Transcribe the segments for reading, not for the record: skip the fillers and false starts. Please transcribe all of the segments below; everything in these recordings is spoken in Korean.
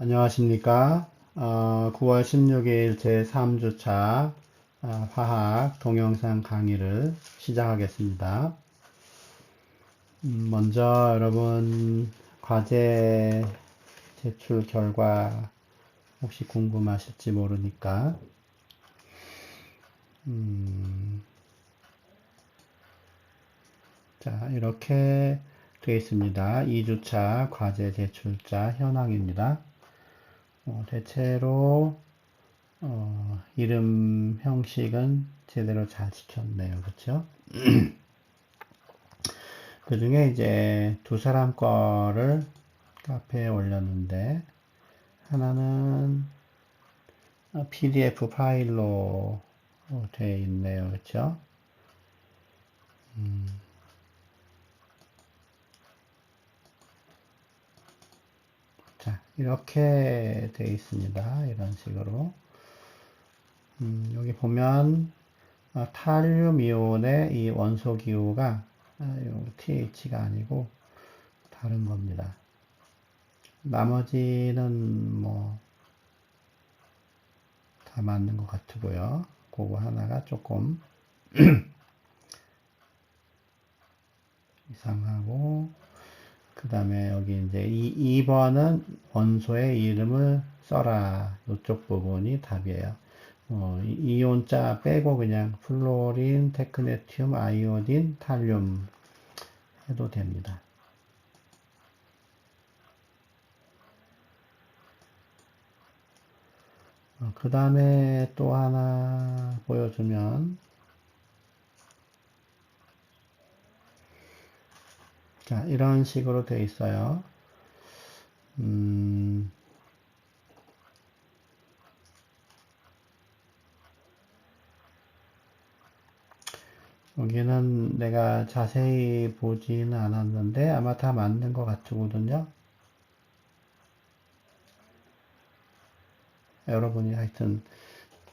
안녕하십니까. 9월 16일 제3주차 화학 동영상 강의를 시작하겠습니다. 먼저 여러분 과제 제출 결과 혹시 궁금하실지 모르니까 자, 이렇게 되어 있습니다. 2주차 과제 제출자 현황입니다. 대체로 이름 형식은 제대로 잘 지켰네요. 그렇죠? 그 중에 이제 두 사람 거를 카페에 올렸는데 하나는 PDF 파일로 되어 있네요. 그렇죠? 자, 이렇게 되어 있습니다. 이런 식으로. 여기 보면 탈륨 이온의 이 원소 기호가 TH가 아니고 다른 겁니다. 나머지는 뭐 다 맞는 것 같고요. 그거 하나가 조금 이상하고, 그 다음에 여기 이제 2번은 원소의 이름을 써라. 이쪽 부분이 답이에요. 이온자 빼고 그냥 플로린, 테크네튬, 아이오딘, 탈륨 해도 됩니다. 그 다음에 또 하나 보여주면, 자, 이런 식으로 되어 있어요. 여기는 내가 자세히 보지는 않았는데 아마 다 맞는 것 같거든요. 여러분이 하여튼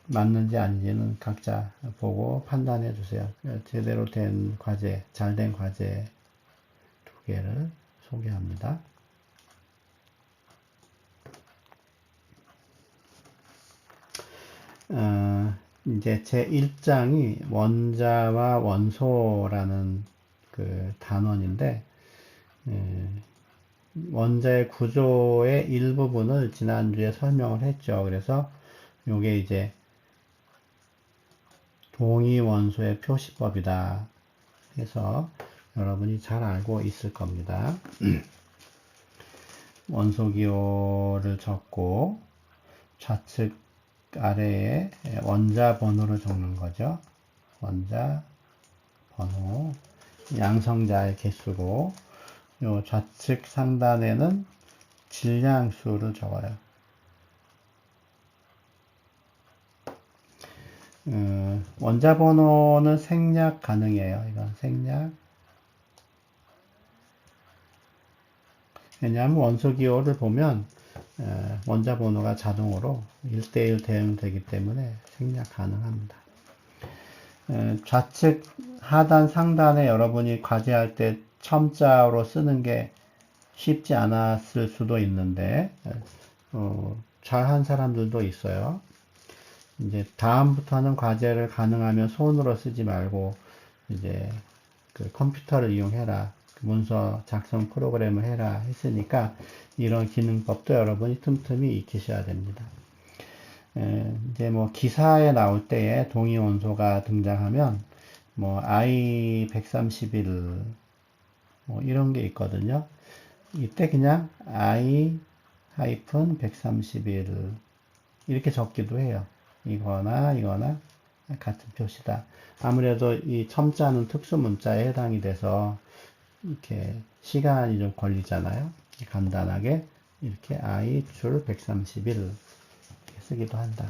맞는지 아닌지는 각자 보고 판단해 주세요. 제대로 된 과제, 잘 된 과제 두 개를 소개합니다. 이제 제 1장이 원자와 원소라는 그 단원인데, 원자의 구조의 일부분을 지난주에 설명을 했죠. 그래서 요게 이제 동위 원소의 표시법이다 해서 여러분이 잘 알고 있을 겁니다. 원소 기호를 적고 좌측 아래에 원자 번호를 적는 거죠. 원자 번호, 양성자의 개수고, 요 좌측 상단에는 질량수를 적어요. 원자 번호는 생략 가능해요. 이건 생략. 왜냐하면 원소 기호를 보면 원자 번호가 자동으로 1대1 대응되기 때문에 생략 가능합니다. 좌측 하단 상단에 여러분이 과제할 때 첨자로 쓰는 게 쉽지 않았을 수도 있는데 잘한 사람들도 있어요. 이제 다음부터는 과제를 가능하면 손으로 쓰지 말고 이제 그 컴퓨터를 이용해라, 문서 작성 프로그램을 해라 했으니까 이런 기능법도 여러분이 틈틈이 익히셔야 됩니다. 이제 뭐 기사에 나올 때에 동위 원소가 등장하면 뭐 I131 뭐 이런 게 있거든요. 이때 그냥 I-131 이렇게 적기도 해요. 이거나 이거나 같은 표시다. 아무래도 이 첨자는 특수 문자에 해당이 돼서 이렇게 시간이 좀 걸리잖아요. 간단하게 이렇게 I 줄 131 이렇게 쓰기도 한다.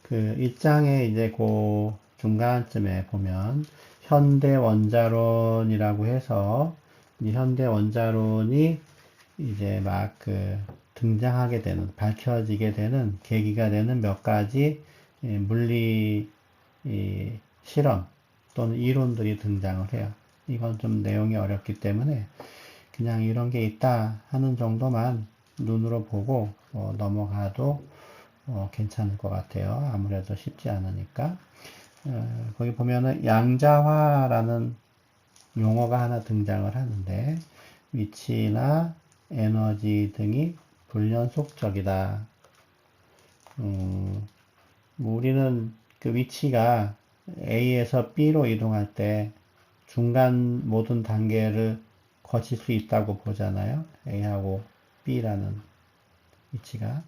그 일장에 이제 그 중간쯤에 보면 현대 원자론이라고 해서 이 현대 원자론이 이제 막 그 등장하게 되는, 밝혀지게 되는 계기가 되는 몇 가지 물리 실험 또는 이론들이 등장을 해요. 이건 좀 내용이 어렵기 때문에 그냥 이런 게 있다 하는 정도만 눈으로 보고 넘어가도 괜찮을 것 같아요. 아무래도 쉽지 않으니까. 거기 보면은 양자화라는 용어가 하나 등장을 하는데, 위치나 에너지 등이 불연속적이다. 우리는 그 위치가 A에서 B로 이동할 때 중간 모든 단계를 거칠 수 있다고 보잖아요. A하고 B라는 위치가.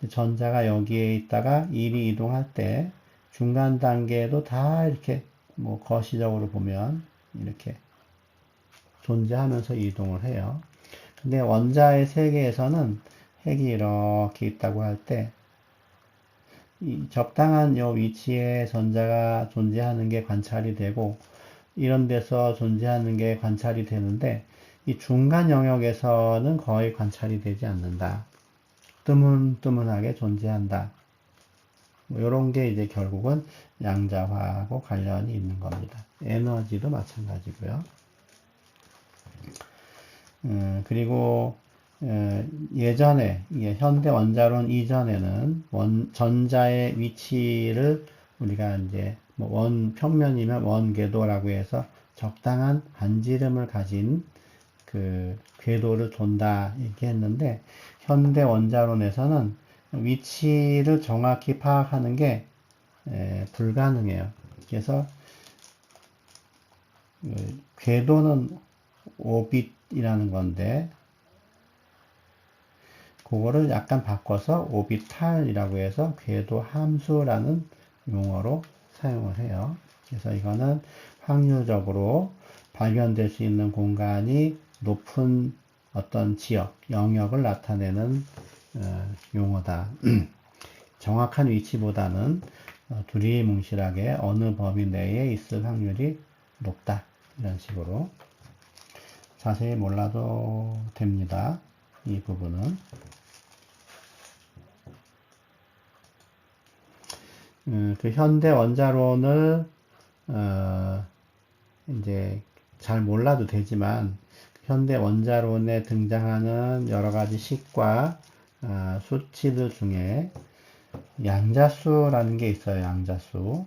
전자가 여기에 있다가 1이 이동할 때 중간 단계도 다 이렇게 뭐 거시적으로 보면 이렇게 존재하면서 이동을 해요. 근데 원자의 세계에서는 핵이 이렇게 있다고 할 때 이 적당한 요 위치에 전자가 존재하는 게 관찰이 되고 이런 데서 존재하는 게 관찰이 되는데 이 중간 영역에서는 거의 관찰이 되지 않는다. 뜨문뜨문하게 존재한다. 뭐 이런 게 이제 결국은 양자화하고 관련이 있는 겁니다. 에너지도 마찬가지고요. 그리고 예전에 현대 원자론 이전에는 전자의 위치를 우리가 이제 뭐 평면이면 원궤도라고 해서 적당한 반지름을 가진 그 궤도를 돈다 이렇게 했는데, 현대 원자론에서는 위치를 정확히 파악하는 게 불가능해요. 그래서 궤도는 오빗이라는 건데 그거를 약간 바꿔서 오비탈이라고 해서 궤도 함수라는 용어로 사용을 해요. 그래서 이거는 확률적으로 발견될 수 있는 공간이 높은 어떤 지역, 영역을 나타내는 용어다. 정확한 위치보다는 두리뭉실하게 어느 범위 내에 있을 확률이 높다. 이런 식으로 자세히 몰라도 됩니다. 이 부분은. 그 현대 원자론을 이제 잘 몰라도 되지만 현대 원자론에 등장하는 여러 가지 식과 수치들 중에 양자수라는 게 있어요. 양자수. 뭐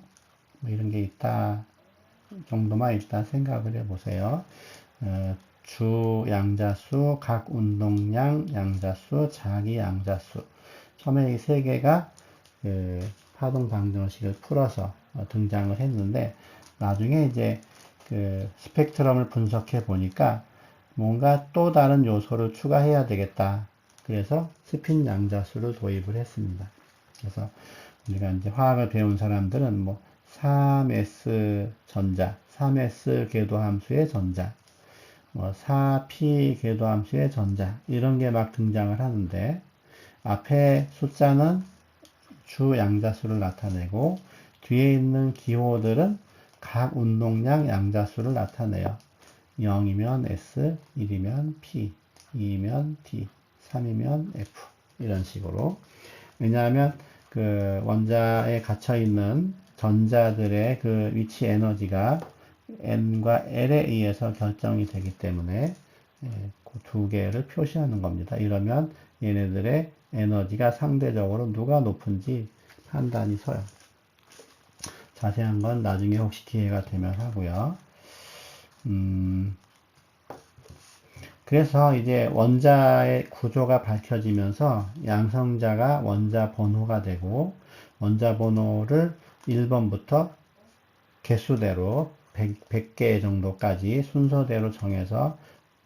이런 게 있다 정도만 일단 생각을 해보세요. 주 양자수, 각 운동량 양자수, 자기 양자수. 처음에 이 세 개가 그 파동 방정식을 풀어서 등장을 했는데, 나중에 이제 그 스펙트럼을 분석해 보니까 뭔가 또 다른 요소를 추가해야 되겠다. 그래서 스핀 양자수를 도입을 했습니다. 그래서 우리가 이제 화학을 배운 사람들은 뭐 3s 전자, 3s 궤도함수의 전자, 뭐 4p 궤도함수의 전자 이런 게 막 등장을 하는데, 앞에 숫자는 주 양자수를 나타내고 뒤에 있는 기호들은 각 운동량 양자수를 나타내요. 0이면 S, 1이면 P, 2이면 D, 3이면 F 이런 식으로. 왜냐하면 그 원자에 갇혀 있는 전자들의 그 위치 에너지가 N과 L에 의해서 결정이 되기 때문에 그 두 개를 표시하는 겁니다. 이러면 얘네들의 에너지가 상대적으로 누가 높은지 판단이 서요. 자세한 건 나중에 혹시 기회가 되면 하고요. 그래서 이제 원자의 구조가 밝혀지면서 양성자가 원자 번호가 되고, 원자 번호를 1번부터 개수대로 100개 정도까지 순서대로 정해서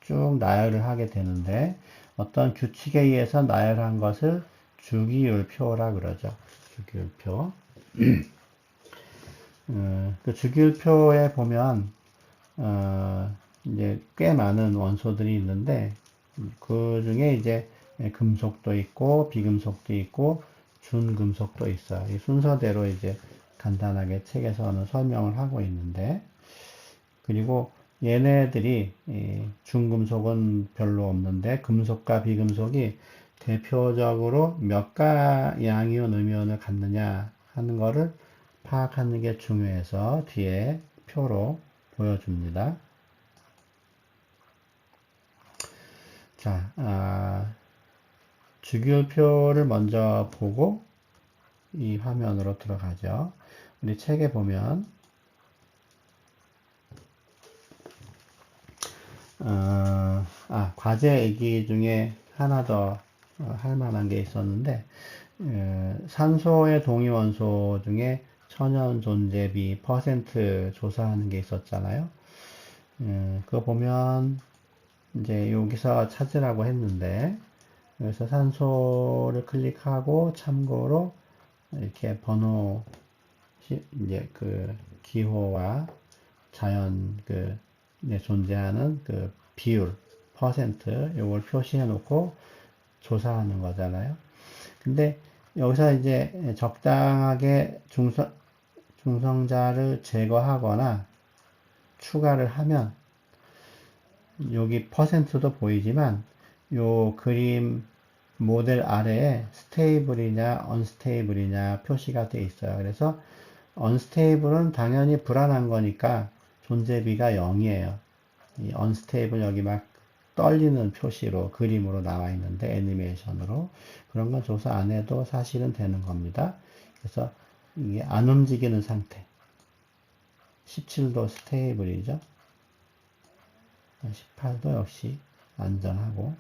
쭉 나열을 하게 되는데, 어떤 규칙에 의해서 나열한 것을 주기율표라 그러죠. 주기율표. 그 주기율표에 보면 이제 꽤 많은 원소들이 있는데, 그 중에 이제 금속도 있고 비금속도 있고 준금속도 있어요. 이 순서대로 이제 간단하게 책에서는 설명을 하고 있는데, 그리고 얘네들이 중금속은 별로 없는데 금속과 비금속이 대표적으로 몇 가양이온 음이온을 갖느냐 하는 거를 파악하는 게 중요해서 뒤에 표로 보여줍니다. 자, 주기율표를 먼저 보고 이 화면으로 들어가죠. 우리 책에 보면 과제 얘기 중에 하나 더 할 만한 게 있었는데 산소의 동위원소 중에 천연 존재비 퍼센트 조사하는 게 있었잖아요. 그거 보면 이제 여기서 찾으라고 했는데 여기서 산소를 클릭하고 참고로 이렇게 번호 이제 그 기호와 자연 존재하는 그 비율 퍼센트 요걸 표시해 놓고 조사하는 거잖아요. 근데 여기서 이제 적당하게 중성자를 제거하거나 추가를 하면 여기 퍼센트도 보이지만 요 그림 모델 아래에 스테이블이냐 언스테이블이냐 표시가 돼 있어요. 그래서 언스테이블은 당연히 불안한 거니까 존재비가 0이에요. 이 언스테이블 여기 막 떨리는 표시로 그림으로 나와 있는데 애니메이션으로 그런 건 조사 안 해도 사실은 되는 겁니다. 그래서 이게 안 움직이는 상태 17도 스테이블이죠. 18도 역시 안전하고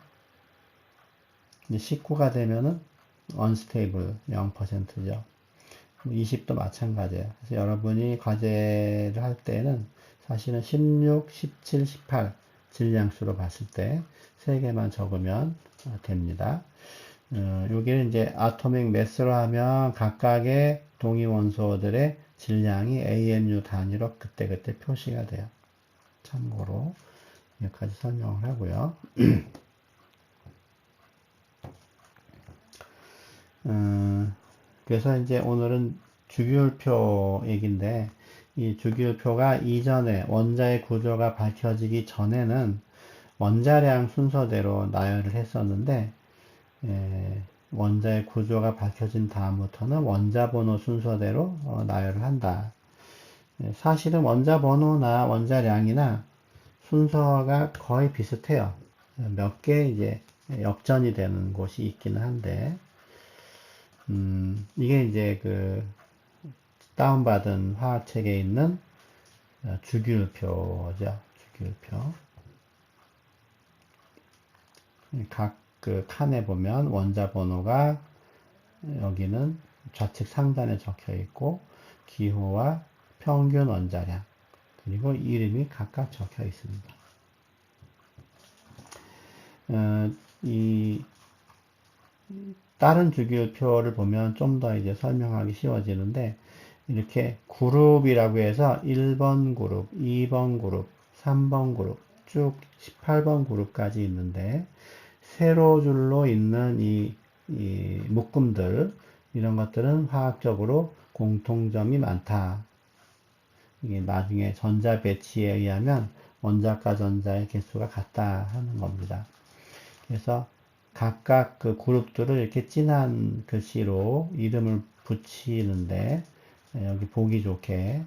이제 19가 되면은 언스테이블 0%죠. 20도 마찬가지예요. 그래서 여러분이 과제를 할 때는 사실은 16, 17, 18 질량수로 봤을 때 3개만 적으면 됩니다. 여기는 이제 아토믹 매스로 하면 각각의 동위원소들의 질량이 AMU 단위로 그때그때 표시가 돼요. 참고로 여기까지 설명을 하고요. 그래서 이제 오늘은 주기율표 얘기인데 이 주기율표가 이전에 원자의 구조가 밝혀지기 전에는 원자량 순서대로 나열을 했었는데 원자의 구조가 밝혀진 다음부터는 원자 번호 순서대로 나열을 한다. 사실은 원자 번호나 원자량이나 순서가 거의 비슷해요. 몇 개 이제 역전이 되는 곳이 있기는 한데 이게 이제 그 다운받은 화학책에 있는 주기율표죠. 주기율표. 각 그 칸에 보면 원자 번호가 여기는 좌측 상단에 적혀 있고 기호와 평균 원자량 그리고 이름이 각각 적혀 있습니다. 이 다른 주기율표를 보면 좀 더 이제 설명하기 쉬워지는데 이렇게 그룹이라고 해서 1번 그룹, 2번 그룹, 3번 그룹 쭉 18번 그룹까지 있는데 세로줄로 있는 이 묶음들 이런 것들은 화학적으로 공통점이 많다. 이게 나중에 전자 배치에 의하면 원자과 전자의 개수가 같다 하는 겁니다. 그래서 각각 그 그룹들을 이렇게 진한 글씨로 이름을 붙이는데 여기 보기 좋게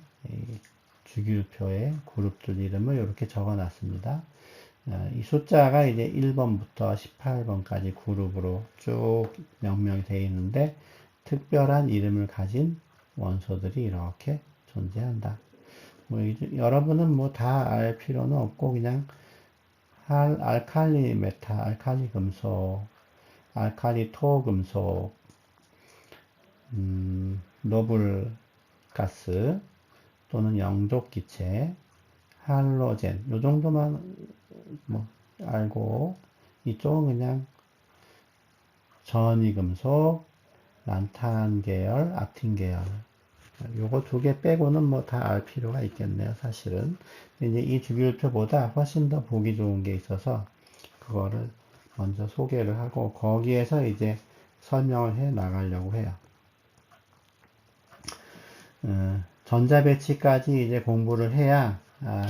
주기율표에 그룹들 이름을 이렇게 적어 놨습니다. 이 숫자가 이제 1번부터 18번까지 그룹으로 쭉 명명이 되어 있는데 특별한 이름을 가진 원소들이 이렇게 존재한다. 여러분은 뭐 다 알 필요는 없고 그냥 알칼리 메탈, 알칼리 금속, 알칼리 토금속, 노블 가스 또는 영족기체, 할로젠 요 정도만 뭐 알고 이쪽은 그냥 전이금속, 란탄 계열, 악틴 계열 요거 2개 빼고는 뭐 다 알 필요가 있겠네요, 사실은. 이제 이 주기율표보다 훨씬 더 보기 좋은 게 있어서 그거를 먼저 소개를 하고 거기에서 이제 설명을 해 나가려고 해요. 전자배치까지 이제 공부를 해야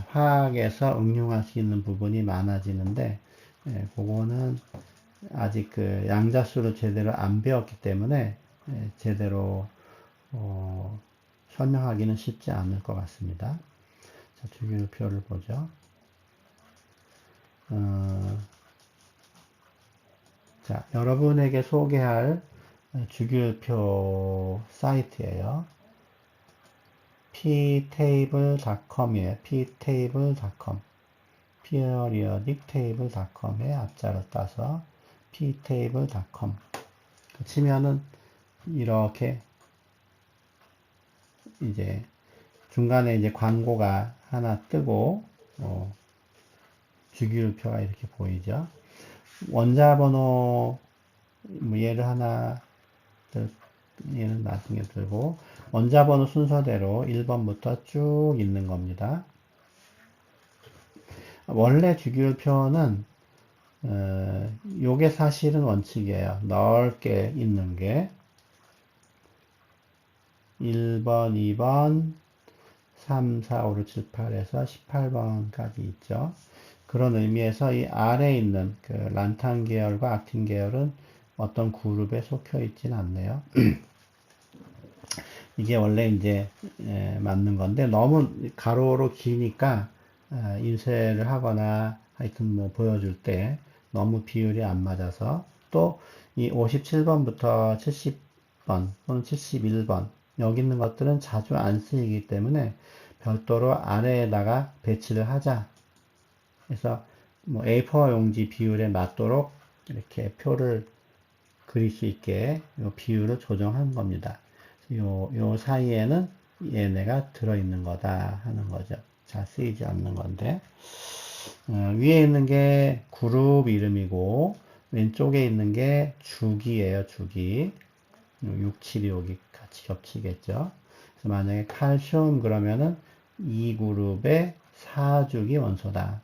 화학에서 응용할 수 있는 부분이 많아지는데 그거는 아직 그 양자수를 제대로 안 배웠기 때문에 제대로 설명하기는 쉽지 않을 것 같습니다. 자, 주기율표를 보죠. 자, 여러분에게 소개할 주기율표 사이트예요. ptable.com이에요. ptable.com. periodictable.com의 앞자를 따서 ptable.com 치면은 이렇게 이제 중간에 이제 광고가 하나 뜨고 주기율표가 이렇게 보이죠. 원자 번호 뭐 얘를 하나 얘는 나중에 들고 원자 번호 순서대로 1번부터 쭉 있는 겁니다. 원래 주기율표는 요게 사실은 원칙이에요. 넓게 있는 게 1번, 2번, 3, 4, 5, 6, 7, 8에서 18번까지 있죠. 그런 의미에서 이 아래에 있는 그 란탄 계열과 악틴 계열은 어떤 그룹에 속혀 있진 않네요. 이게 원래 이제 맞는 건데 너무 가로로 기니까 인쇄를 하거나 하여튼 뭐 보여줄 때 너무 비율이 안 맞아서 또 이 57번부터 70번 또는 71번 여기 있는 것들은 자주 안 쓰이기 때문에 별도로 아래에다가 배치를 하자. 그래서 뭐 A4 용지 비율에 맞도록 이렇게 표를 그릴 수 있게 요 비율을 조정한 겁니다. 요 사이에는 얘네가 들어있는 거다 하는 거죠. 잘 쓰이지 않는 건데 위에 있는 게 그룹 이름이고 왼쪽에 있는 게 주기예요. 주기 6, 7이 여기 같이 겹치겠죠. 그래서 만약에 칼슘 그러면은 이 그룹의 4주기 원소다.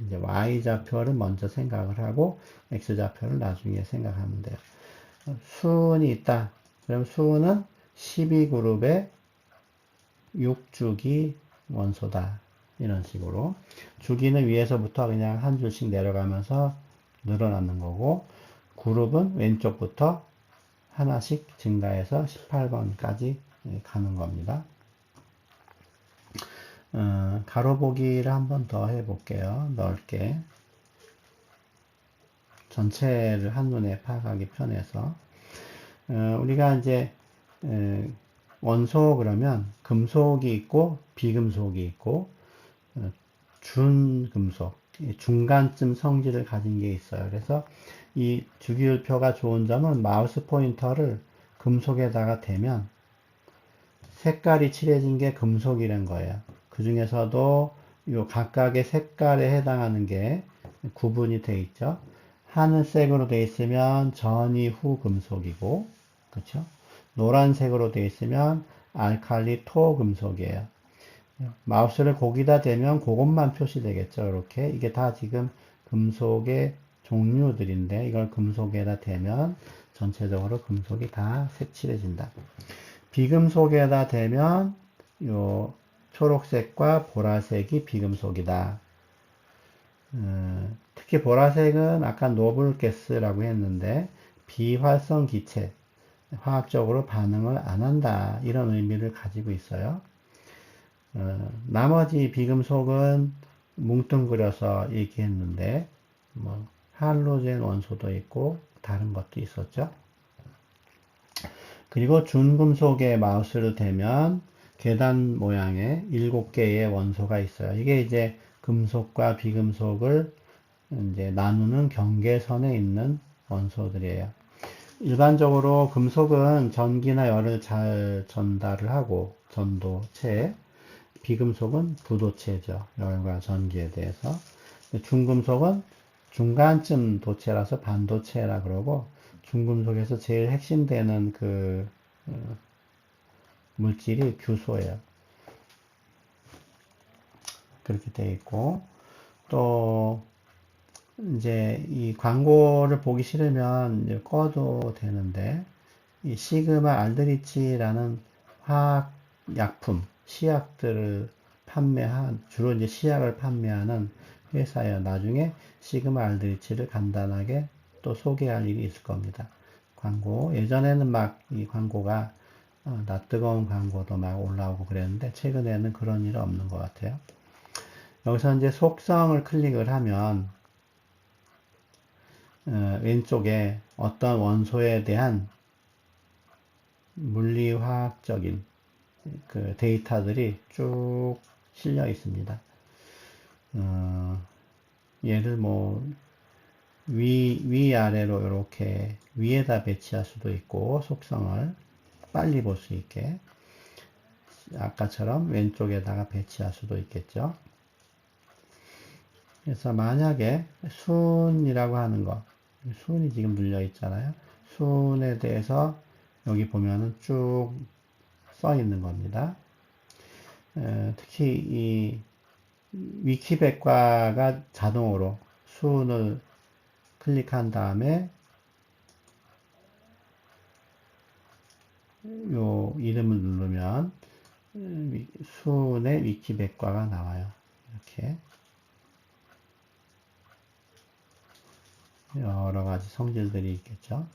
이제 Y좌표를 먼저 생각을 하고 X좌표를 나중에 생각하면 돼요. 수은이 있다. 그럼 수은은 12그룹의 6주기 원소다. 이런 식으로. 주기는 위에서부터 그냥 한 줄씩 내려가면서 늘어나는 거고, 그룹은 왼쪽부터 하나씩 증가해서 18번까지 가는 겁니다. 가로보기를 한 번 더 해볼게요. 넓게. 전체를 한눈에 파악하기 편해서. 우리가 이제, 원소 그러면 금속이 있고, 비금속이 있고, 준금속, 중간쯤 성질을 가진 게 있어요. 그래서 이 주기율표가 좋은 점은 마우스 포인터를 금속에다가 대면 색깔이 칠해진 게 금속이란 거예요. 그 중에서도 요 각각의 색깔에 해당하는 게 구분이 돼 있죠. 하늘색으로 돼 있으면 전이 후 금속이고, 그렇죠? 노란색으로 돼 있으면 알칼리 토 금속이에요. 마우스를 거기다 대면 그것만 표시되겠죠. 이렇게 이게 다 지금 금속의 종류들인데 이걸 금속에다 대면 전체적으로 금속이 다 색칠해진다. 비금속에다 대면 요 초록색과 보라색이 비금속이다. 특히 보라색은 아까 노블 가스라고 했는데 비활성 기체, 화학적으로 반응을 안 한다. 이런 의미를 가지고 있어요. 나머지 비금속은 뭉뚱그려서 얘기했는데 뭐 할로젠 원소도 있고 다른 것도 있었죠. 그리고 준금속에 마우스를 대면 계단 모양의 7개의 원소가 있어요. 이게 이제 금속과 비금속을 이제 나누는 경계선에 있는 원소들이에요. 일반적으로 금속은 전기나 열을 잘 전달을 하고 전도체, 비금속은 부도체죠. 열과 전기에 대해서. 중금속은 중간쯤 도체라서 반도체라 그러고 중금속에서 제일 핵심되는 그 물질이 규소예요. 그렇게 되어 있고 또 이제 이 광고를 보기 싫으면 이제 꺼도 되는데 이 시그마 알드리치라는 화학 약품 시약들을 주로 이제 시약을 판매하는 회사예요. 나중에 시그마 알드리치를 간단하게 또 소개할 일이 있을 겁니다. 광고 예전에는 막 이 광고가 낯뜨거운 광고도 막 올라오고 그랬는데 최근에는 그런 일은 없는 것 같아요. 여기서 이제 속성을 클릭을 하면 왼쪽에 어떤 원소에 대한 물리화학적인 그 데이터들이 쭉 실려 있습니다. 얘를 뭐 위아래로 이렇게 위에다 배치할 수도 있고, 속성을 빨리 볼 수 있게 아까처럼 왼쪽에다가 배치할 수도 있겠죠. 그래서 만약에 순이라고 하는 거, 순이 지금 눌려 있잖아요. 순에 대해서 여기 보면은 쭉 써 있는 겁니다. 특히 이 위키백과가 자동으로 순을 클릭한 다음에 요 이름을 누르면 순의 위키백과가 나와요. 이렇게 여러 가지 성질들이 있겠죠.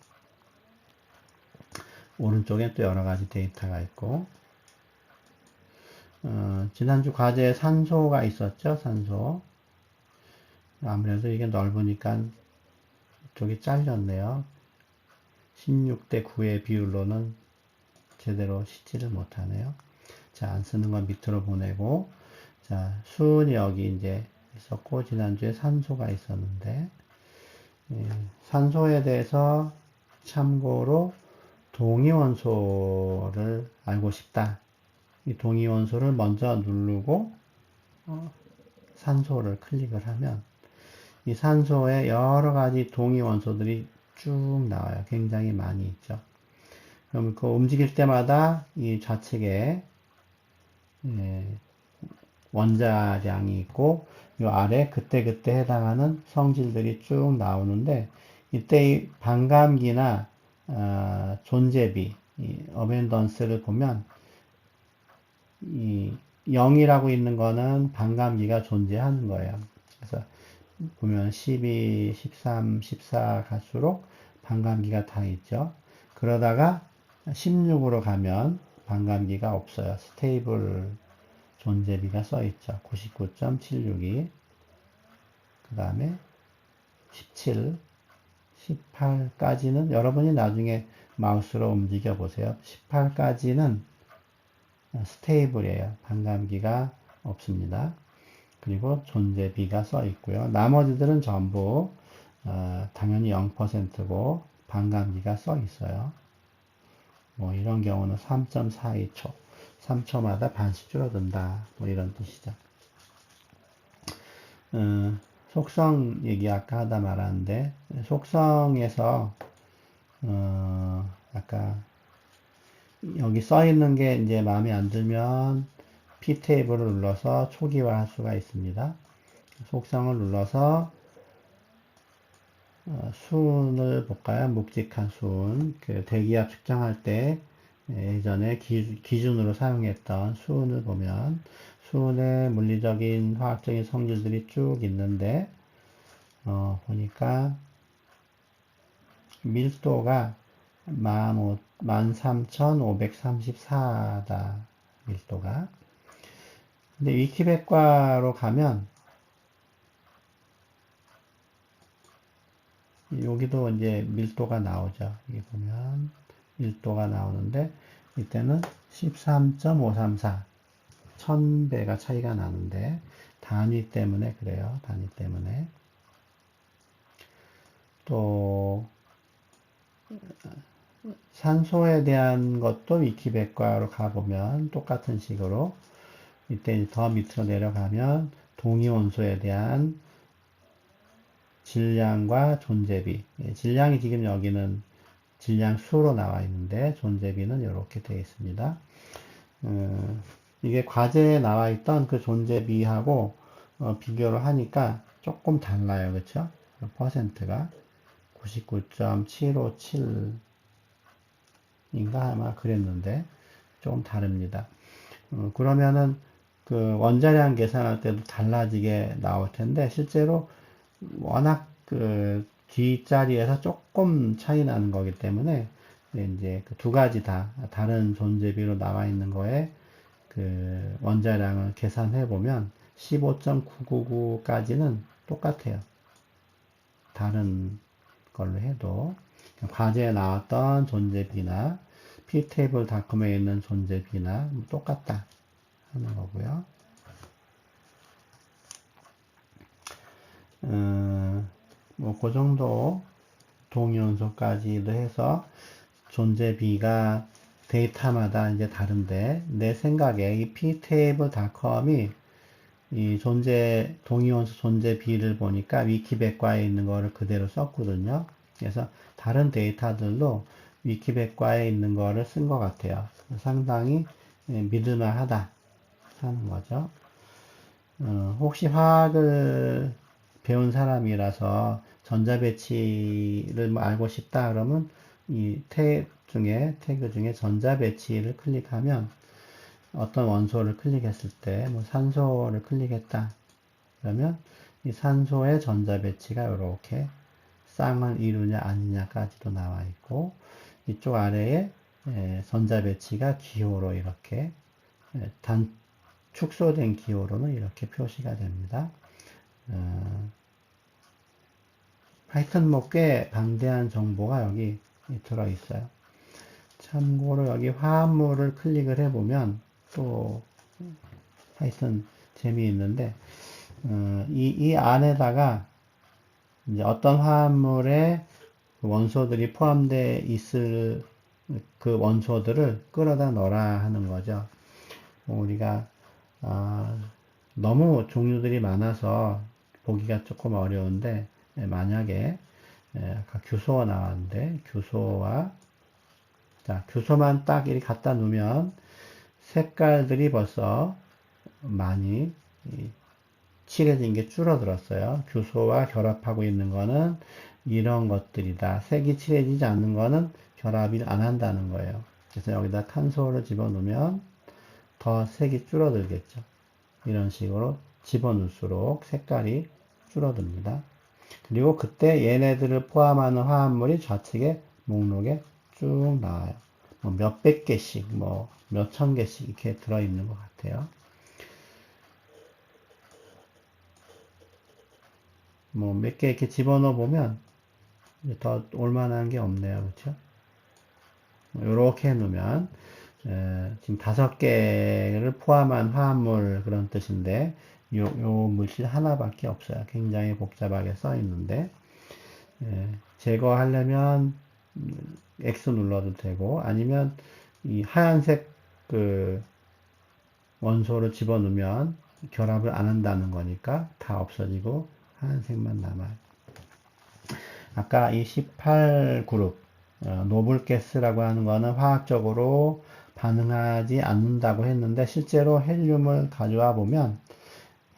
오른쪽에 또 여러 가지 데이터가 있고, 지난주 과제에 산소가 있었죠. 산소. 아무래도 이게 넓으니까 이쪽이 잘렸네요. 16대 9의 비율로는 제대로 씻지를 못하네요. 자, 안 쓰는 건 밑으로 보내고, 자, 수은이 여기 이제 있었고, 지난주에 산소가 있었는데, 산소에 대해서 참고로 동위원소를 알고 싶다. 이 동위원소를 먼저 누르고, 산소를 클릭을 하면, 이 산소에 여러 가지 동위원소들이 쭉 나와요. 굉장히 많이 있죠. 그럼 그 움직일 때마다 이 좌측에 원자량이 있고 이 아래 그때그때 해당하는 성질들이 쭉 나오는데 이때 이 반감기나 존재비, 이 어벤던스를 보면 이 0이라고 있는 거는 반감기가 존재하는 거예요. 그래서 보면 12, 13, 14 갈수록 반감기가 다 있죠. 그러다가 16으로 가면 반감기가 없어요. 스테이블 존재비가 써 있죠. 99.762. 그 다음에 17, 18까지는 여러분이 나중에 마우스로 움직여 보세요. 18까지는 스테이블이에요. 반감기가 없습니다. 그리고 존재비가 써 있고요. 나머지들은 전부 당연히 0%고 반감기가 써 있어요. 뭐 이런 경우는 3.42초, 3초마다 반씩 줄어든다. 뭐 이런 뜻이죠. 속성 얘기 아까 하다 말았는데 속성에서 아까 여기 써 있는 게 이제 마음에 안 들면 P 테이블을 눌러서 초기화할 수가 있습니다. 속성을 눌러서 수은을 볼까요? 묵직한 수은. 그 대기압 측정할 때 예전에 기준으로 사용했던 수은을 보면 수은의 물리적인 화학적인 성질들이 쭉 있는데 보니까 밀도가 13,534다. 밀도가. 근데 위키백과로 가면 여기도 이제 밀도가 나오죠. 여기 보면 밀도가 나오는데 이때는 13.534 1000배가 차이가 나는데 단위 때문에 그래요. 단위 때문에. 또 산소에 대한 것도 위키백과로 가보면 똑같은 식으로 이때 더 밑으로 내려가면 동위원소에 대한 질량과 존재비. 질량이 지금 여기는 질량 수로 나와 있는데 존재비는 이렇게 되어 있습니다. 이게 과제에 나와 있던 그 존재비하고 비교를 하니까 조금 달라요. 그렇죠? 퍼센트가 99.757인가 아마 그랬는데 조금 다릅니다. 그러면은 그 원자량 계산할 때도 달라지게 나올 텐데 실제로 워낙 그 뒷자리에서 조금 차이 나는 거기 때문에 이제 그 두 가지 다 다른 존재비로 나와 있는 거에 그 원자량을 계산해 보면 15.999까지는 똑같아요. 다른 걸로 해도 과제에 나왔던 존재비나 ptables.com에 있는 존재비나 똑같다 하는 거고요. 뭐 그 정도 동위원소까지도 해서 존재비가 데이터마다 이제 다른데, 내 생각에 이 ptable.com이 이 동위원소 존재비를 보니까 위키백과에 있는 거를 그대로 썼거든요. 그래서 다른 데이터들로 위키백과에 있는 거를 쓴 것 같아요. 상당히 믿을만하다 하는 거죠. 혹시 화학을 배운 사람이라서 전자배치를 뭐 알고 싶다 그러면 이 태그 중에 전자배치를 클릭하면 어떤 원소를 클릭했을 때 뭐 산소를 클릭했다 그러면 이 산소의 전자배치가 이렇게 쌍을 이루냐 아니냐까지도 나와 있고, 이쪽 아래에 전자배치가 기호로 이렇게 축소된 기호로는 이렇게 표시가 됩니다. 하여튼 뭐 꽤 방대한 정보가 여기 들어있어요. 참고로 여기 화합물을 클릭을 해보면 또 하여튼 재미있는데, 이 안에다가 이제 어떤 화합물에 원소들이 포함되어 있을 그 원소들을 끌어다 넣어라 하는 거죠. 우리가 너무 종류들이 많아서 보기가 조금 어려운데, 만약에 아까 규소 나왔는데 규소만 딱 이렇게 갖다 놓으면 색깔들이 벌써 많이 칠해진 게 줄어들었어요. 규소와 결합하고 있는 거는 이런 것들이다. 색이 칠해지지 않는 거는 결합이 안 한다는 거예요. 그래서 여기다 탄소를 집어넣으면 더 색이 줄어들겠죠. 이런 식으로 집어넣을수록 색깔이 줄어듭니다. 그리고 그때 얘네들을 포함하는 화합물이 좌측에 목록에 쭉 나와요. 뭐 몇백 개씩, 뭐 몇천 개씩 이렇게 들어있는 것 같아요. 뭐 몇 개 이렇게 집어넣어 보면 더 올만한 게 없네요. 그렇죠? 이렇게 해놓으면 지금 5개를 포함한 화합물 그런 뜻인데 요 물질 하나밖에 없어요. 굉장히 복잡하게 써 있는데 제거하려면 X 눌러도 되고, 아니면 이 하얀색 그 원소를 집어넣으면 결합을 안 한다는 거니까 다 없어지고 하얀색만 남아요. 아까 이 18그룹 노블가스라고 하는 거는 화학적으로 반응하지 않는다고 했는데, 실제로 헬륨을 가져와 보면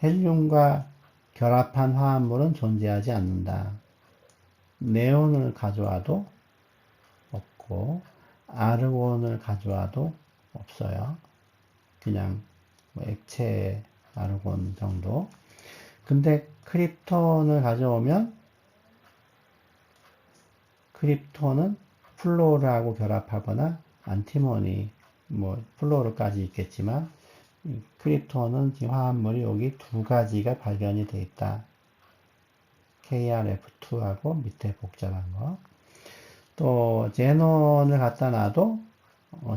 헬륨과 결합한 화합물은 존재하지 않는다. 네온을 가져와도 없고 아르곤을 가져와도 없어요. 그냥 뭐 액체 아르곤 정도. 근데 크립톤을 가져오면 크립톤은 플로르하고 결합하거나 안티모니, 뭐 플로르까지 있겠지만 크립톤은 지금 화합물이 여기 2가지가 발견이 돼 있다. KrF2하고 밑에 복잡한 거. 또 제논을 갖다 놔도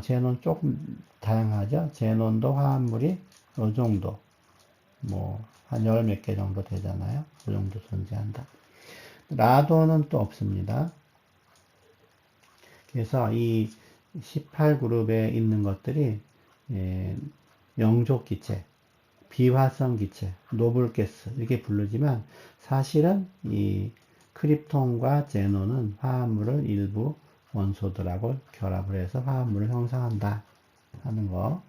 제논 조금 다양하죠. 제논도 화합물이 이 정도, 뭐 한 10몇 개 정도 되잖아요. 그 정도 존재한다. 라도는 또 없습니다. 그래서 이 18그룹에 있는 것들이 영족 기체, 비활성 기체, 노블가스 이렇게 부르지만, 사실은 이 크립톤과 제논은 화합물을 일부 원소들하고 결합을 해서 화합물을 형성한다 하는 거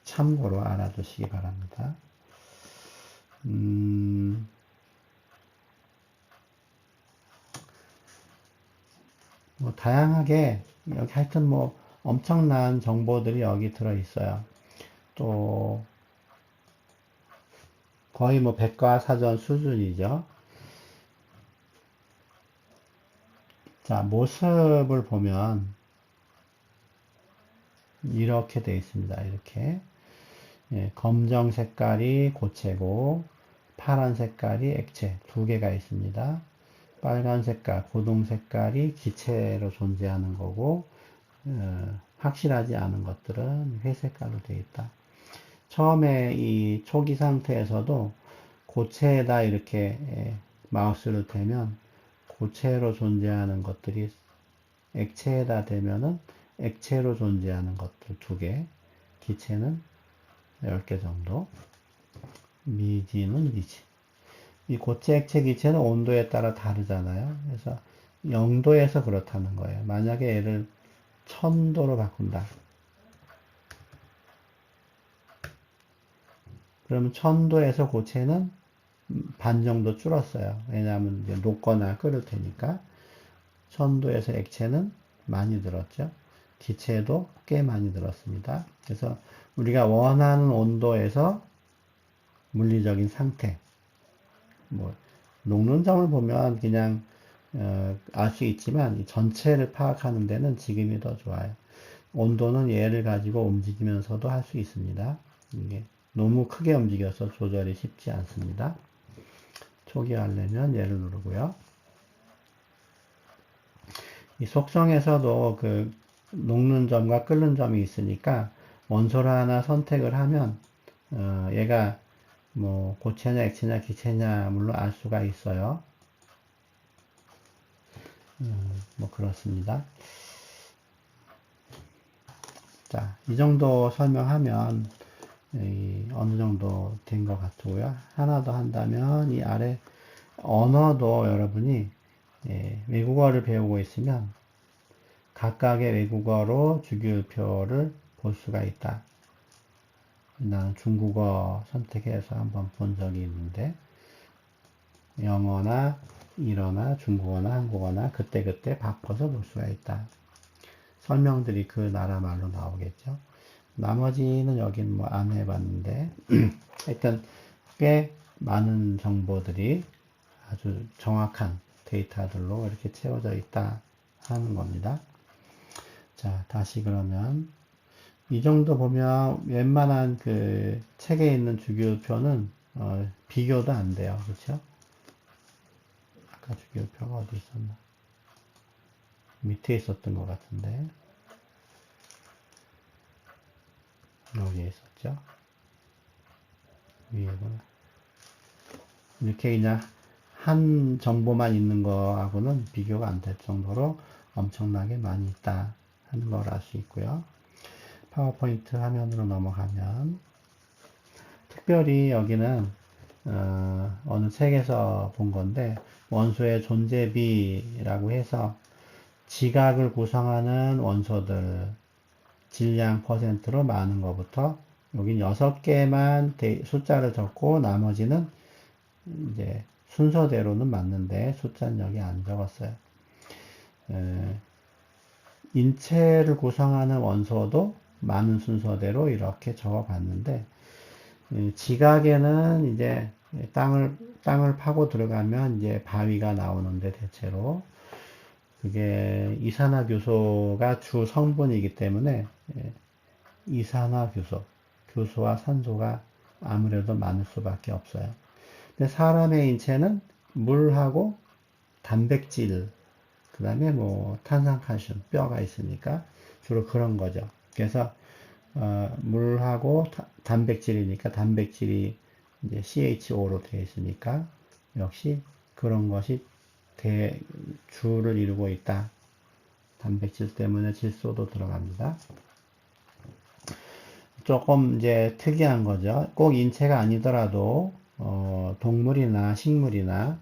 참고로 알아두시기 바랍니다. 뭐 다양하게 여기 하여튼 뭐 엄청난 정보들이 여기 들어 있어요. 또 거의 뭐 백과사전 수준이죠. 자, 모습을 보면 이렇게 되어 있습니다. 이렇게 검정 색깔이 고체고 파란 색깔이 액체 2개가 있습니다. 빨간 색깔, 고동 색깔이 기체로 존재하는 거고, 확실하지 않은 것들은 회색깔로 되어 있다. 처음에 이 초기 상태에서도 고체에다 이렇게 마우스를 대면 고체로 존재하는 것들이 액체에다 대면은 액체로 존재하는 것들 2개, 기체는 10개 정도, 미지는 미지. 이 고체, 액체, 기체는 온도에 따라 다르잖아요. 그래서 0도에서 그렇다는 거예요. 만약에 얘를 1000도로 바꾼다. 그러면 1000도에서 고체는 반 정도 줄었어요. 왜냐하면 이제 녹거나 끓을 테니까. 1000도에서 액체는 많이 들었죠. 기체도 꽤 많이 들었습니다. 그래서 우리가 원하는 온도에서 물리적인 상태, 뭐 녹는 점을 보면 그냥 알 수 있지만 이 전체를 파악하는 데는 지금이 더 좋아요. 온도는 얘를 가지고 움직이면서도 할 수 있습니다. 이게 너무 크게 움직여서 조절이 쉽지 않습니다. 초기화하려면 얘를 누르고요. 이 속성에서도 그 녹는 점과 끓는 점이 있으니까 원소를 하나 선택을 하면 얘가 뭐 고체냐 액체냐 기체냐 물론 알 수가 있어요. 뭐 그렇습니다. 자, 이 정도 설명하면 어느 정도 된 것 같고요. 하나 더 한다면 이 아래 언어도 여러분이 외국어를 배우고 있으면 각각의 외국어로 주기율표를 볼 수가 있다. 나는 중국어 선택해서 한번 본 적이 있는데 영어나 일어나 중국어나 한국어나 그때그때 바꿔서 볼 수가 있다. 설명들이 그 나라 말로 나오겠죠. 나머지는 여긴 뭐 안 해봤는데 하여튼 꽤 많은 정보들이 아주 정확한 데이터들로 이렇게 채워져 있다 하는 겁니다. 자, 다시 그러면 이 정도 보면 웬만한 그 책에 있는 주기율표는 비교도 안 돼요. 그렇죠? 아까 주기율표가 어디 있었나? 밑에 있었던 것 같은데 여기에 있었죠? 위에구나. 이렇게 그냥 한 정보만 있는 거하고는 비교가 안 될 정도로 엄청나게 많이 있다 하는 걸 알 수 있고요. 파워포인트 화면으로 넘어가면 특별히 여기는 어느 책에서 본 건데 원소의 존재비라고 해서 지각을 구성하는 원소들 질량 퍼센트로 많은 것부터 여긴 6개만 숫자를 적고 나머지는 이제 순서대로는 맞는데 숫자는 여기 안 적었어요. 인체를 구성하는 원소도 많은 순서대로 이렇게 적어 봤는데 지각에는 이제 땅을 파고 들어가면 이제 바위가 나오는데 대체로 그게 이산화규소가 주 성분이기 때문에 이산화규소, 규소와 산소가 아무래도 많을 수밖에 없어요. 근데 사람의 인체는 물하고 단백질, 그 다음에 뭐 탄산칼슘, 뼈가 있으니까 주로 그런 거죠. 그래서 물하고 단백질이니까 단백질이 이제 CHO로 되어 있으니까 역시 그런 것이 주를 이루고 있다. 단백질 때문에 질소도 들어갑니다. 조금 이제 특이한 거죠. 꼭 인체가 아니더라도 동물이나 식물이나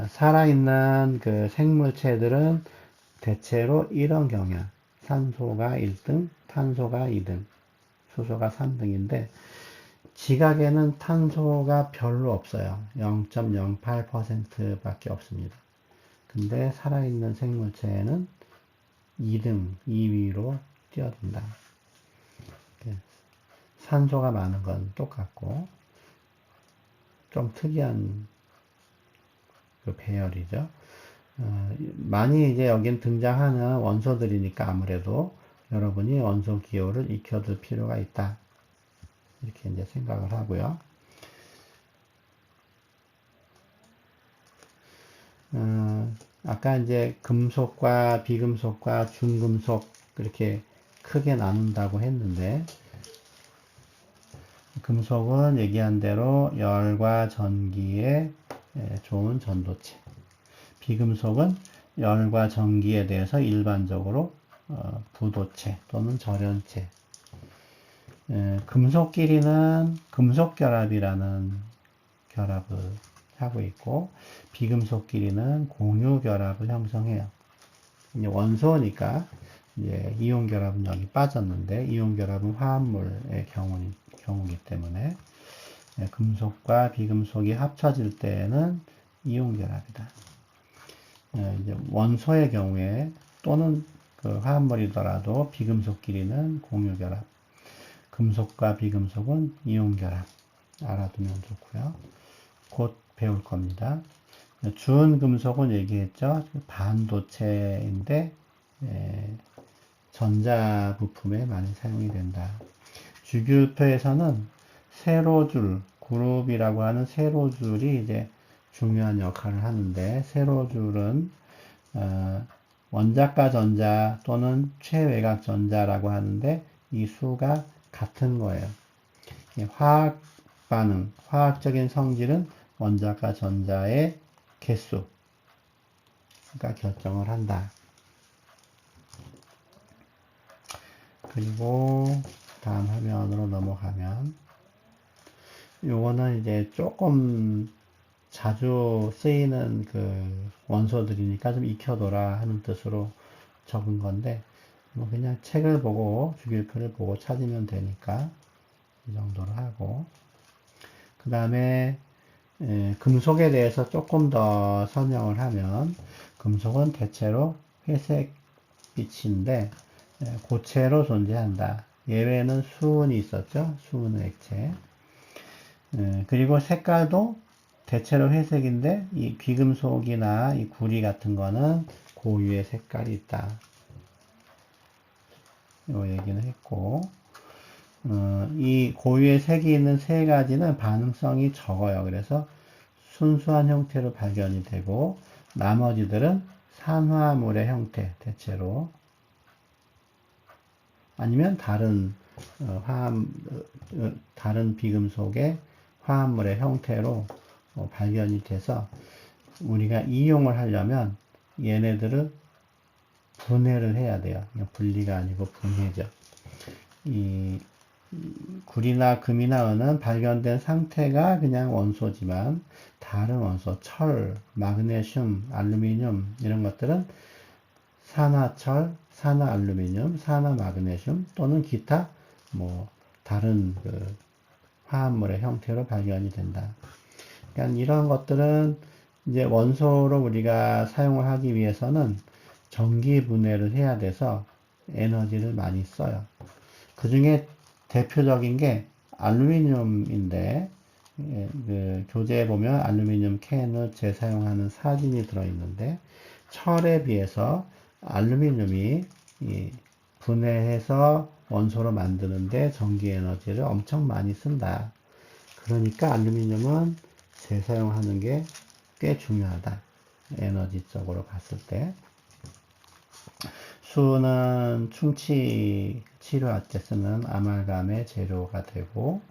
살아있는 그 생물체들은 대체로 이런 경향. 산소가 1등, 탄소가 2등, 수소가 3등인데 지각에는 탄소가 별로 없어요. 0.08% 밖에 없습니다. 근데 살아있는 생물체에는 2등, 2위로 뛰어든다. 산소가 많은 건 똑같고 좀 특이한 그 배열이죠. 많이 이제 여긴 등장하는 원소들이니까 아무래도 여러분이 원소 기호를 익혀둘 필요가 있다. 이렇게 이제 생각을 하고요. 아까 이제 금속과 비금속과 중금속 그렇게 크게 나눈다고 했는데, 금속은 얘기한 대로 열과 전기에 좋은 전도체. 비금속은 열과 전기에 대해서 일반적으로 부도체 또는 절연체. 금속끼리는 금속결합이라는 결합을 하고 있고, 비금속끼리는 공유결합을 형성해요. 이제 원소니까 이제 이온결합은 여기 빠졌는데, 이온결합은 화합물의 경우이기 때문에 금속과 비금속이 합쳐질 때는 이온결합이다. 이제 원소의 경우에 또는 그 화합물이더라도 비금속끼리는 공유결합, 금속과 비금속은 이온결합 알아두면 좋고요. 곧 배울 겁니다. 주은금속은 얘기했죠. 반도체인데 전자 부품에 많이 사용이 된다. 주기율표에서는 세로줄, 그룹이라고 하는 세로줄이 이제 중요한 역할을 하는데, 세로줄은 원자가 전자 또는 최외곽 전자라고 하는데, 이 수가 같은 거예요. 화학 반응, 화학적인 성질은 원자가 전자의 개수가 결정을 한다. 그리고 다음 화면으로 넘어가면, 요거는 이제 조금 자주 쓰이는 그 원소들이니까 좀 익혀둬라 하는 뜻으로 적은 건데, 뭐 그냥 책을 보고 주기율표를 보고 찾으면 되니까 이 정도로 하고, 그 다음에 금속에 대해서 조금 더 설명을 하면, 금속은 대체로 회색 빛인데 고체로 존재한다. 예외는 수은이 있었죠. 수은 액체. 그리고 색깔도 대체로 회색인데, 이 비금속이나 이 구리 같은 거는 고유의 색깔이 있다. 요 얘기는 했고, 이 고유의 색이 있는 세 가지는 반응성이 적어요. 그래서 순수한 형태로 발견이 되고, 나머지들은 산화물의 형태, 대체로, 아니면 다른 비금속의 화합물의 형태로 발견이 돼서, 우리가 이용을 하려면 얘네들을 분해를 해야 돼요. 분리가 아니고 분해죠. 이 구리나 금이나 은은 발견된 상태가 그냥 원소지만, 다른 원소, 철, 마그네슘, 알루미늄 이런 것들은 산화철, 산화알루미늄, 산화마그네슘 또는 기타 뭐 다른 그 화합물의 형태로 발견이 된다. 그러니까 이런 것들은 이제 원소로 우리가 사용을 하기 위해서는 전기 분해를 해야 돼서 에너지를 많이 써요. 그 중에 대표적인 게 알루미늄인데, 그 교재에 보면 알루미늄 캔을 재사용하는 사진이 들어있는데, 철에 비해서 알루미늄이 분해해서 원소로 만드는데 전기 에너지를 엄청 많이 쓴다. 그러니까 알루미늄은 재사용하는 게 꽤 중요하다. 에너지적으로 봤을 때. 수는 충치 치료할 때 쓰는 아말감의 재료가 되고,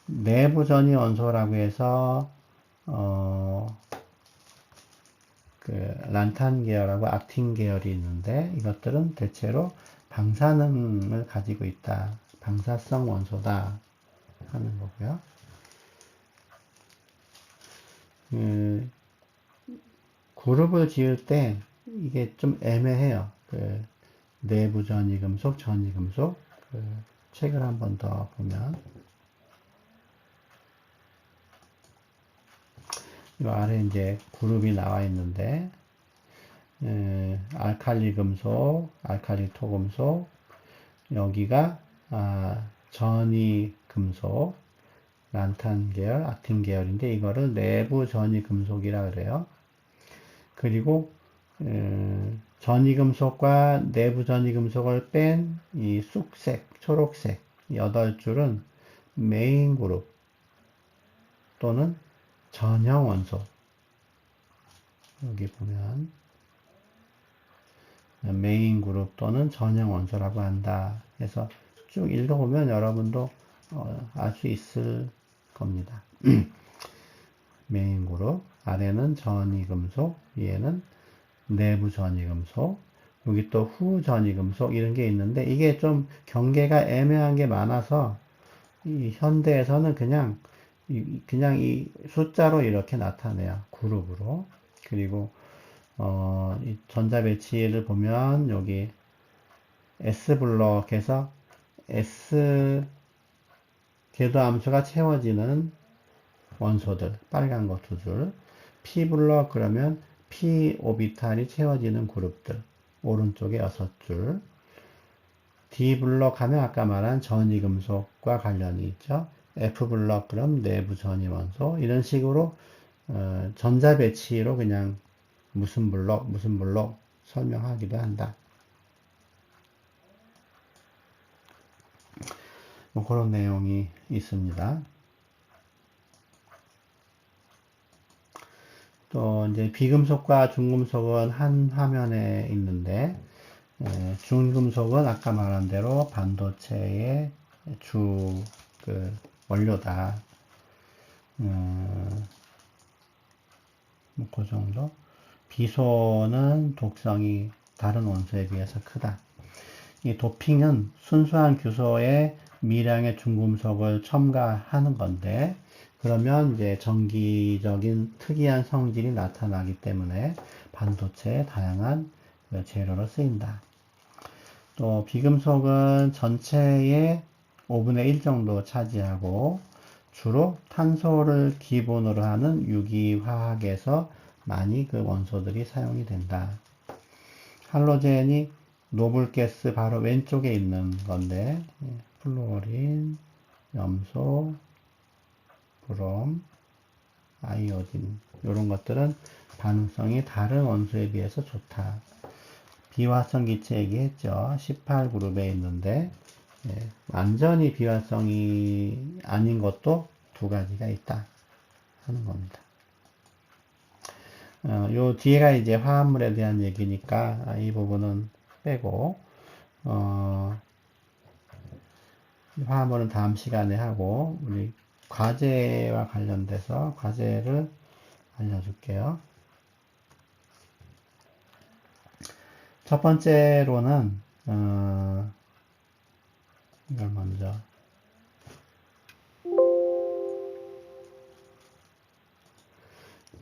내부 전이 원소라고 해서 그 란탄 계열하고 악틴 계열이 있는데, 이것들은 대체로 방사능을 가지고 있다. 방사성 원소다 하는 거고요. 그룹을 지을 때 이게 좀 애매해요. 그 내부 전이금속, 전이금속. 그 책을 한 번 더 보면, 이 아래 이제 그룹이 나와 있는데, 알칼리 금속, 알칼리 토금속, 여기가 전이 금속, 란탄 계열, 악틴 계열인데, 이거를 내부 전이 금속이라 그래요. 그리고 전이 금속과 내부 전이 금속을 뺀 이 쑥색, 초록색 8줄은 메인 그룹 또는 전형 원소. 여기 보면 메인 그룹 또는 전형 원소라고 한다. 해서 쭉 읽어보면 여러분도 알 수 있을 겁니다. 메인 그룹, 아래는 전이금속, 위에는 내부 전이금속, 여기 또 후 전이금속 이런 게 있는데 이게 좀 경계가 애매한 게 많아서 이 현대에서는 그냥 이 숫자로 이렇게 나타내요. 그룹으로. 그리고 이 전자 배치를 보면 여기 S블럭에서 S 궤도 함수가 채워지는 원소들, 빨간 거 두 줄. P블럭 그러면 P 오비탈이 채워지는 그룹들, 오른쪽에 6줄. D블럭 하면 아까 말한 전이금속과 관련이 있죠. F블럭 그럼 내부 전이원소. 이런 식으로 전자 배치로 그냥 무슨 블럭 설명하기도 한다. 뭐 그런 내용이 있습니다. 또 이제 비금속과 중금속은 한 화면에 있는데 중금속은 아까 말한 대로 반도체의 주 원료다. 뭐 그 정도. 비소는 독성이 다른 원소에 비해서 크다. 이 도핑은 순수한 규소에 미량의 중금속을 첨가하는 건데, 그러면 이제 전기적인 특이한 성질이 나타나기 때문에 반도체의 다양한 재료로 쓰인다. 또 비금속은 전체의 5분의 1 정도 차지하고 주로 탄소를 기본으로 하는 유기화학에서 많이 그 원소들이 사용이 된다. 할로젠이 노블가스 바로 왼쪽에 있는 건데 플루오린, 염소, 브롬, 아이오딘 이런 것들은 반응성이 다른 원소에 비해서 좋다. 비활성 기체 얘기했죠. 18그룹에 있는데 완전히 비활성이 아닌 것도 두 가지가 있다 하는 겁니다. 요 뒤에가 이제 화합물에 대한 얘기니까 이 부분은 빼고 화합물은 다음 시간에 하고 우리 과제와 관련돼서 과제를 알려줄게요. 첫 번째로는 이걸 먼저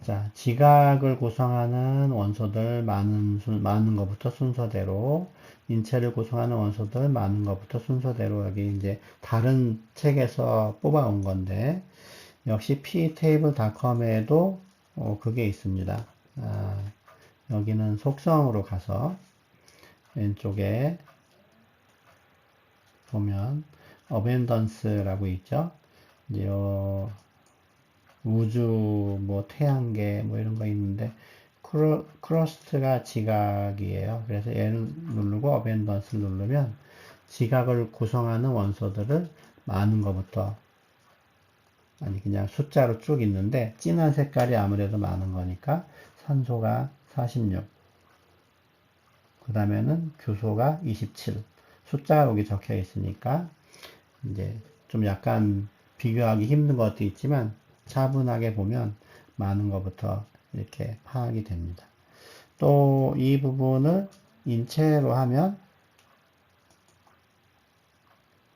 자, 지각을 구성하는 원소들 많은 것부터 순서대로, 인체를 구성하는 원소들 많은 것부터 순서대로 여기 이제 다른 책에서 뽑아온 건데, 역시 ptable.com에도 그게 있습니다. 여기는 속성으로 가서 왼쪽에 보면 abundance라고 있죠. 이제 우주, 뭐, 태양계, 뭐, 이런 거 있는데, 크러스트가 지각이에요. 그래서 얘를 누르고, 어벤던스를 누르면, 지각을 구성하는 원소들을 많은 것부터, 아니, 그냥 숫자로 쭉 있는데, 진한 색깔이 아무래도 많은 거니까, 산소가 46, 그 다음에는 규소가 27, 숫자가 여기 적혀 있으니까, 이제, 좀 약간 비교하기 힘든 것도 있지만, 차분하게 보면 많은 것부터 이렇게 파악이 됩니다. 또 이 부분을 인체로 하면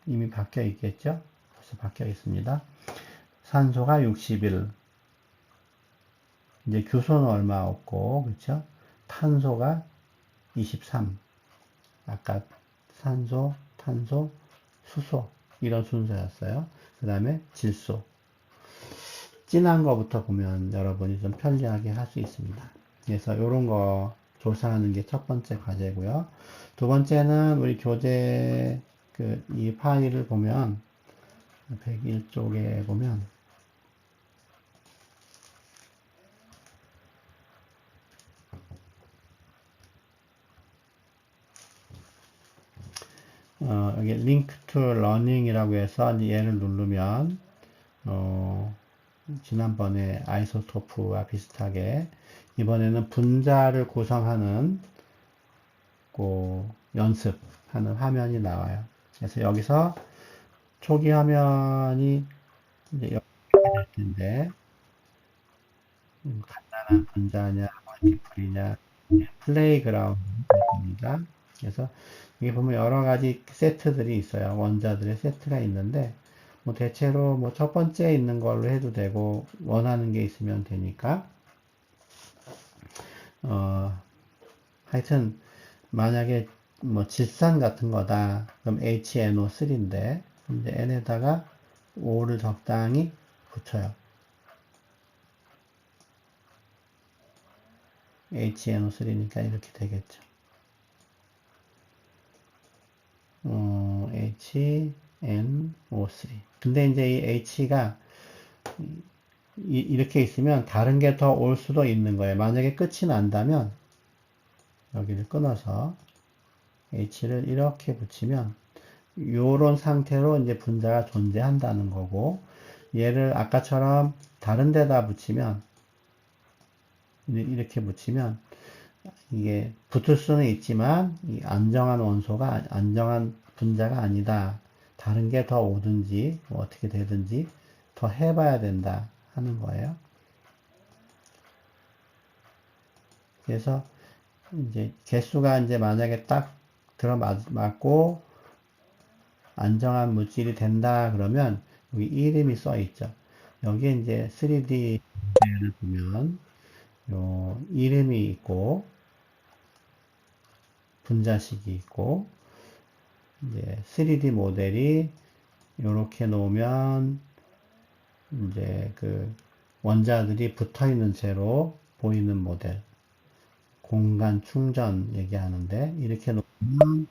이미 바뀌어 있겠죠? 벌써 바뀌어 있습니다. 산소가 61. 이제 규소는 얼마 없고, 그렇죠? 탄소가 23. 아까 산소, 탄소, 수소 이런 순서였어요. 그 다음에 질소. 진한 거부터 보면 여러분이 좀 편리하게 할 수 있습니다. 그래서 이런 거 조사하는 게 첫 번째 과제고요. 두 번째는 우리 교재 이 파일을 보면 101쪽에 보면 여기 link to learning이라고 해서 얘를 누르면 지난번에 아이소토프와 비슷하게 이번에는 분자를 구성하는 있고 연습하는 화면이 나와요. 그래서 여기서 초기 화면이 이제 이렇게 될 텐데 간단한 분자냐 멀티플이냐 플레이그라운드입니다. 그래서 여기 보면 여러 가지 세트들이 있어요. 원자들의 세트가 있는데 뭐 대체로 뭐 첫 번째 있는 걸로 해도 되고 원하는 게 있으면 되니까 하여튼 만약에 뭐 질산 같은 거다 그럼 HNO3인데 이제 N에다가 O를 적당히 붙여요. HNO3니까 이렇게 되겠죠. HNO3. 근데 이제 이 H가 이렇게 있으면 다른 게 더 올 수도 있는 거예요. 만약에 끝이 난다면 여기를 끊어서 H를 이렇게 붙이면 요런 상태로 이제 분자가 존재한다는 거고 얘를 아까처럼 다른 데다 붙이면 이렇게 붙이면 이게 붙을 수는 있지만 이 안정한 원소가 안정한 분자가 아니다. 다른 게 더 오든지 뭐 어떻게 되든지 더 해봐야 된다 하는 거예요. 그래서 이제 개수가 이제 만약에 딱 들어맞고 안정한 물질이 된다 그러면 여기 이름이 써 있죠. 여기에 이제 3D를 보면 요 이름이 있고 분자식이 있고 이제 3D 모델이 이렇게 놓으면 이제 그 원자들이 붙어 있는 채로 보이는 모델 공간 충전 얘기하는데 이렇게 놓으면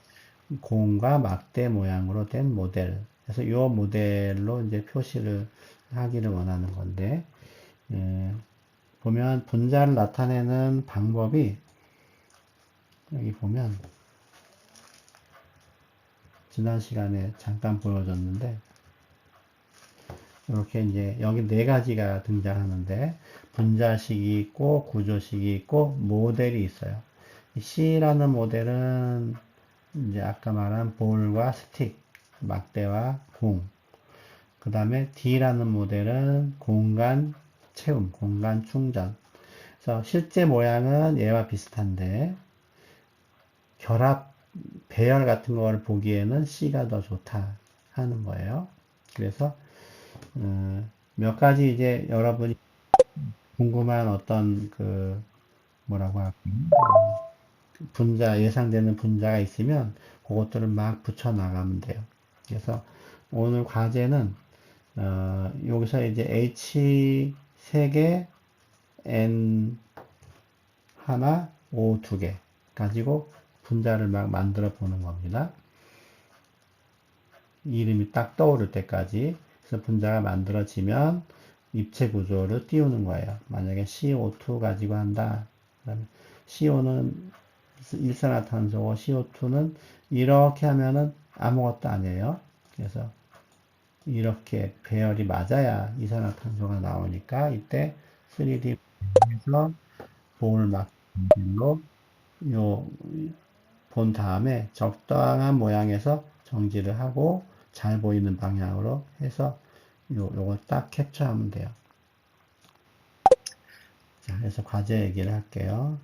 공과 막대 모양으로 된 모델 그래서 이 모델로 이제 표시를 하기를 원하는 건데 보면 분자를 나타내는 방법이 여기 보면 지난 시간에 잠깐 보여줬는데 이렇게 이제 여기 네 가지가 등장하는데 분자식이 있고 구조식이 있고 모델이 있어요. C라는 모델은 이제 아까 말한 볼과 스틱, 막대와 공. 그 다음에 D라는 모델은 공간 채움, 공간 충전. 그래서 실제 모양은 얘와 비슷한데 결합, 배열 같은 걸 보기에는 C가 더 좋다 하는 거예요. 그래서 몇 가지 이제 여러분이 궁금한 어떤 그 뭐라고 할까 분자 예상되는 분자가 있으면 그것들을 막 붙여 나가면 돼요. 그래서 오늘 과제는 여기서 이제 H 3개, N 하나, O 2개 가지고 분자를 막 만들어 보는 겁니다. 이름이 딱 떠오를 때까지. 그래서 분자가 만들어지면 입체 구조를 띄우는 거예요. 만약에 CO2 가지고 한다. 그러면 CO는 일산화탄소고 CO2는 이렇게 하면은 아무것도 아니에요. 그래서 이렇게 배열이 맞아야 이산화탄소가 나오니까 이때 3D에서 볼 막로 요 본 다음에 적당한 모양에서 정지를 하고 잘 보이는 방향으로 해서 요걸 딱 캡처하면 돼요. 자, 그래서 과제 얘기를 할게요.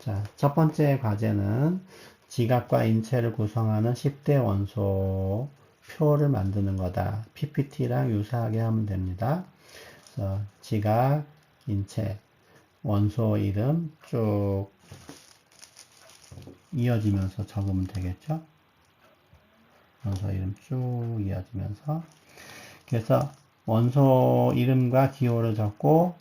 자, 첫 번째 과제는 지각과 인체를 구성하는 10대 원소 표를 만드는 거다. PPT랑 유사하게 하면 됩니다. 그래서 지각, 인체, 원소 이름 쭉 이어지면서 적으면 되겠죠? 원소 이름 쭉 이어지면서 그래서 원소 이름과 기호를 적고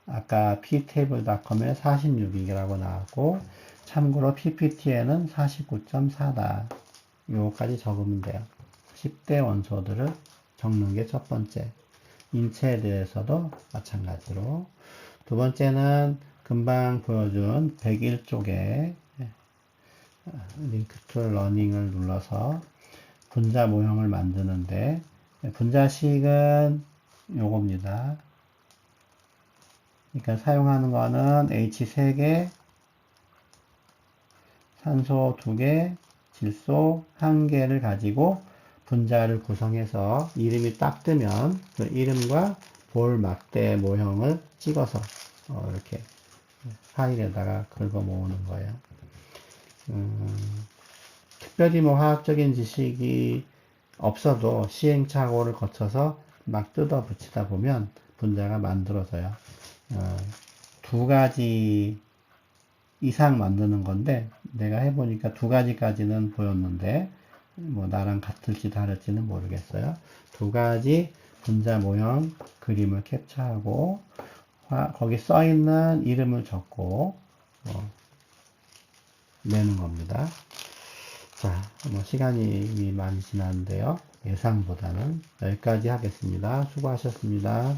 아까 ptable.com에 46이라고 나왔고 참고로 ppt에는 49.4다. 요거까지 적으면 돼요. 10대 원소들을 적는 게 첫 번째. 인체에 대해서도 마찬가지로. 두 번째는 금방 보여준 101쪽에 링크 투 러닝을 눌러서 분자 모형을 만드는데 분자식은 요겁니다. 그러니까 사용하는 거는 H 3개, 산소 2개, 질소 1개를 가지고 분자를 구성해서 이름이 딱 뜨면 그 이름과 볼 막대 모형을 찍어서 이렇게 파일에다가 긁어 모으는 거예요. 특별히 뭐 화학적인 지식이 없어도 시행착오를 거쳐서 막 뜯어 붙이다 보면 분자가 만들어져요. 2가지 이상 만드는 건데 내가 해보니까 2가지까지는 보였는데 뭐 나랑 같을지 다를지는 모르겠어요. 2가지 분자 모형 그림을 캡처하고 거기 써 있는 이름을 적고 내는 겁니다. 자, 뭐 시간이 이미 많이 지났는데요. 예상보다는 여기까지 하겠습니다. 수고하셨습니다.